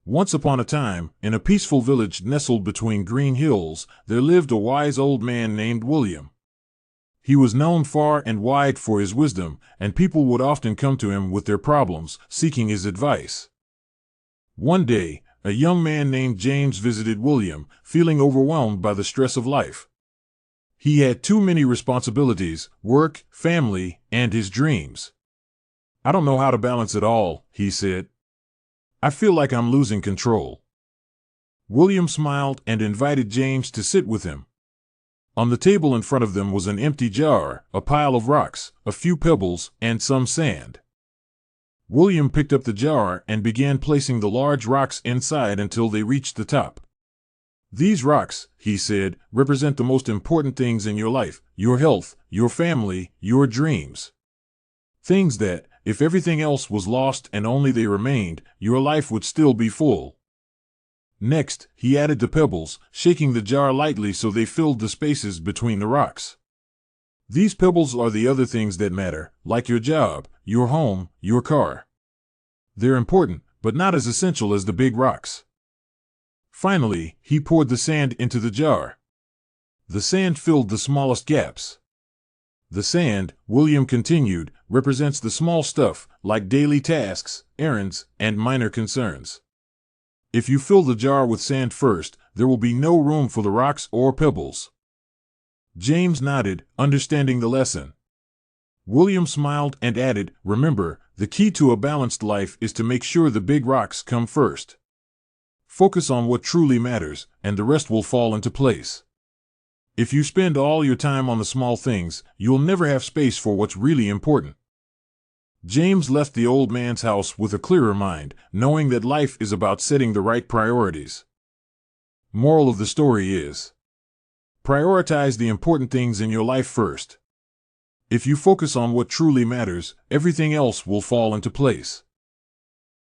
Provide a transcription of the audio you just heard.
Once upon a time, in a peaceful village nestled between green hills, there lived a wise old man named William. He was known far and wide for his wisdom, and people would often come to him with their problems, seeking his advice. One day, a young man named James visited William, feeling overwhelmed by the stress of life. He had too many responsibilities: work, family, and his dreams. "I don't know how to balance it all," he said. "I feel like I'm losing control." William smiled and invited James to sit with him. On the table in front of them was an empty jar, a pile of rocks, a few pebbles, and some sand. William picked up the jar and began placing the large rocks inside until they reached the top. "These rocks," he said, "represent the most important things in your life: your health, your family, your dreams. Things that, if everything else was lost and only they remained, your life would still be full." Next, he added the pebbles, shaking the jar lightly so they filled the spaces between the rocks. "These pebbles are the other things that matter, like your job, your home, your car. They're important, but not as essential as the big rocks." Finally, he poured the sand into the jar. The sand filled the smallest gaps. "The sand," William continued, "represents the small stuff, like daily tasks, errands, and minor concerns. If you fill the jar with sand first, there will be no room for the rocks or pebbles." James nodded, understanding the lesson. William smiled and added, "Remember, the key to a balanced life is to make sure the big rocks come first. Focus on what truly matters, and the rest will fall into place. If you spend all your time on the small things, you'll never have space for what's really important." James left the old man's house with a clearer mind, knowing that life is about setting the right priorities. Moral of the story is: prioritize the important things in your life first. If you focus on what truly matters, everything else will fall into place.